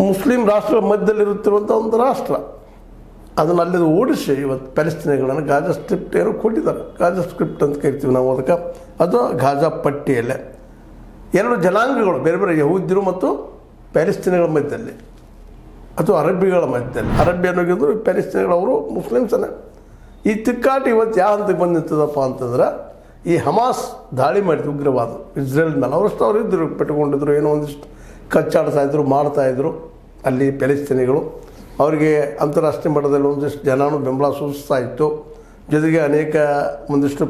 Muslim ರಾಷ್ಟ್ರ ಮಧ್ಯದಲ್ಲಿರುತ್ತಿರುವಂಥ ಒಂದು ರಾಷ್ಟ್ರ. ಅದನ್ನು ಅಲ್ಲಿಂದ ಓಡಿಸಿ ಇವತ್ತು ಪ್ಯಾಲೆಸ್ತೀನಿಗಳನ್ನು ಗಾಜಾ ಸ್ಕ್ರಿಪ್ಟ್ ಏನೋ ಕೊಟ್ಟಿದ್ದಾರೆ, ಗಾಜಾ ಸ್ಕ್ರಿಪ್ಟ್ ಅಂತ ಕರಿತೀವಿ ನಾವು ಅದಕ್ಕೆ. ಅದು ಗಾಜಾ ಪಟ್ಟಿಯಲ್ಲೇ ಎರಡು ಜನಾಂಗಗಳು ಬೇರೆ ಬೇರೆ ಯಹೂದ್ಯರು ಮತ್ತು ಪ್ಯಾಲೆಸ್ತೀನಿಗಳ ಮಧ್ಯದಲ್ಲಿ ಅಥವಾ ಅರಬ್ಬಿಗಳ ಮಧ್ಯದಲ್ಲಿ. ಅರಬ್ಬಿ ಅನ್ನೋಗಿದ್ರು ಪ್ಯಾಲೆಸ್ತೀನಿಗಳು ಅವರು ಮುಸ್ಲಿಮ್ಸನೇ. ಈ ತಿಕ್ಕಾಟ ಇವತ್ತು ಯಾವ ಹಂತಕ್ಕೆ ಬಂದು ನಿಂತದಪ್ಪ ಅಂತಂದ್ರೆ ಈ ಹಮಾಸ್ ದಾಳಿ ಮಾಡಿದ್ರು ಉಗ್ರವಾದ ಇಸ್ರೇಲ್ ಮೇಲೆ. ಅವರಷ್ಟು ಅವರು ಇದ್ದರು, ಪೆಟ್ಟುಕೊಂಡಿದ್ರು, ಏನೋ ಒಂದಿಷ್ಟು ಕಚ್ಚಾಡ್ತಾಯಿದ್ರು, ಮಾಡ್ತಾಯಿದ್ರು ಅಲ್ಲಿ ಪ್ಯಾಲೆಸ್ತೀನಿಗಳು. ಅವರಿಗೆ ಅಂತಾರಾಷ್ಟ್ರೀಯ ಮಟ್ಟದಲ್ಲಿ ಒಂದಿಷ್ಟು ಜನನೂ ಬೆಂಬಲ ಸೂಚಿಸ್ತಾ ಇತ್ತು. ಜೊತೆಗೆ ಅನೇಕ ಒಂದಿಷ್ಟು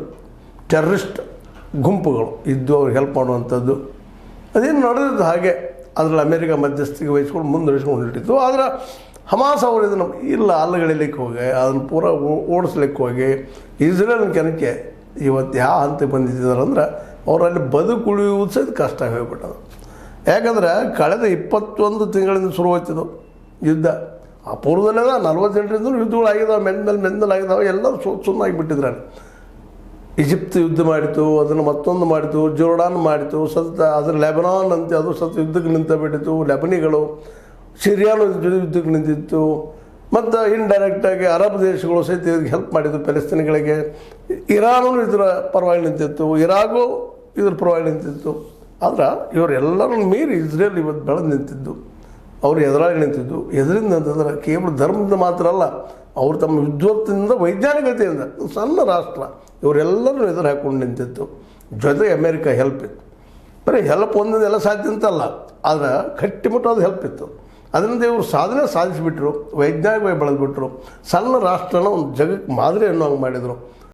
ಟೆರ್ರಿಸ್ಟ್ ಗುಂಪುಗಳು ಇದ್ದು ಅವ್ರಿಗೆ ಹೆಲ್ಪ್ ಮಾಡುವಂಥದ್ದು ಅದೇನು ನಡೆದಿದ್ದು ಹಾಗೆ. ಅದರಲ್ಲಿ ಅಮೇರಿಕ ಮಧ್ಯಸ್ಥಿಗೆ ವಹಿಸ್ಕೊಂಡು ಮುಂದುವರಿಸ್ಕೊಂಡು ಹೊರಟಿತ್ತು. ಆದರೆ ಹಮಾಸ್ ಅವರು ಇದನ್ನು ಇಲ್ಲ ಅಲ್ಲಗಳಿಲಿಕ್ಕೆ ಹೋಗಿ ಅದನ್ನು ಪೂರ ಓಡಿಸ್ಲಿಕ್ಕೆ ಹೋಗಿ ಇಸ್ರೇಲ್ ಕೆನಕ್ಕೆ ಇವತ್ತು ಯಾವ ಹಂತಕ್ಕೆ ಬಂದಿದ್ದಾರೆ ಅಂದ್ರೆ ಅವರಲ್ಲಿ ಬದುಕುಳಿಯುವುದು ಸಹಿತ ಕಷ್ಟ ಹೋಗ್ಬಿಟ್ಟದು. ಯಾಕಂದ್ರೆ ಕಳೆದ 21 ತಿಂಗಳಿಂದ ಶುರುವಾಯ್ತಿದ್ದು ಯುದ್ಧ. ಆ ಪೂರ್ವದಲ್ಲೆಲ್ಲ 48ರಿಂದ ಯುದ್ಧಗಳಾಗಿದ್ದಾವೆ, ಮೆಂದಲ್ ಆಗಿದ್ದಾವೆ, ಎಲ್ಲರೂ ಸುಮ್ಮನಾಗಿಬಿಟ್ಟಿದ್ರೆ. ಈಜಿಪ್ಟ್ ಯುದ್ಧ ಮಾಡಿತು, ಅದನ್ನು ಮತ್ತೊಂದು ಮಾಡಿತು, ಜೋರ್ಡಾನ್ ಮಾಡಿತು, ಅದ್ರ ಲೆಬನಾನ್ ಅಂತ ಅದು ಯುದ್ಧಕ್ಕೆ ನಿಂತ ಬಿಟ್ಟಿತ್ತು. ಲೆಬನಿಗಳು, ಸಿರಿಯಾನು ಯುದ್ಧಕ್ಕೆ ನಿಂತಿತ್ತು. ಮತ್ತು ಇಂಡೈರೆಕ್ಟಾಗಿ ಅರಬ್ ದೇಶಗಳು ಸಹಿತ ಇದಕ್ಕೆ ಹೆಲ್ಪ್ ಮಾಡಿದ್ರು ಪ್ಯಾಲೆಸ್ತೀನಿಗಳಿಗೆ. ಇರಾನು ಇದರ ಪರವಾಗಿ ನಿಂತಿತ್ತು, ಇರಾಕು ಇದ್ರ ಪರವಾಗಿ ನಿಂತಿತ್ತು. ಆದ್ರೆ ಇವರೆಲ್ಲರೂ ಮೀರಿ ಇಸ್ರೇಲ್ ಇವತ್ತು ಬೆಳೆದು ನಿಂತಿದ್ದು, ಅವರು ಎದುರಾಗಿ ನಿಂತಿದ್ದು. ಎದರಿಂದ ಅಂತಂದ್ರೆ ಕೇವಲ ಧರ್ಮದಿಂದ ಮಾತ್ರ ಅಲ್ಲ, ಅವರು ತಮ್ಮ ವಿದ್ವತ್ತಿನಿಂದ ವೈಜ್ಞಾನಿಕತೆಯಿಂದ ಸಣ್ಣ ರಾಷ್ಟ್ರ ಇವರೆಲ್ಲರೂ ಎದುರು ಹಾಕ್ಕೊಂಡು ನಿಂತಿತ್ತು. ಜೊತೆಗೆ ಅಮೇರಿಕ ಹೆಲ್ಪ್ ಇತ್ತು. ಬರೀ ಹೆಲ್ಪ್ ಒಂದೊಂದೆಲ್ಲ ಸಾಧ್ಯ ಅಂತಲ್ಲ, ಆದರೆ ಗಟ್ಟಿಮುಟ್ಟಾದ ಹೆಲ್ಪ್ ಇತ್ತು. ಅದರಿಂದ ಇವರು ಸಾಧಿಸಿಬಿಟ್ರು, ವೈಜ್ಞಾನಿಕವಾಗಿ ಬೆಳೆದ್ಬಿಟ್ರು. ಸಣ್ಣ ರಾಷ್ಟ್ರನ ಒಂದು ಜಗಕ್ಕೆ ಮಾದರಿ ಅನ್ನೋ ಹಂಗೆ ಮಾಡಿದರು.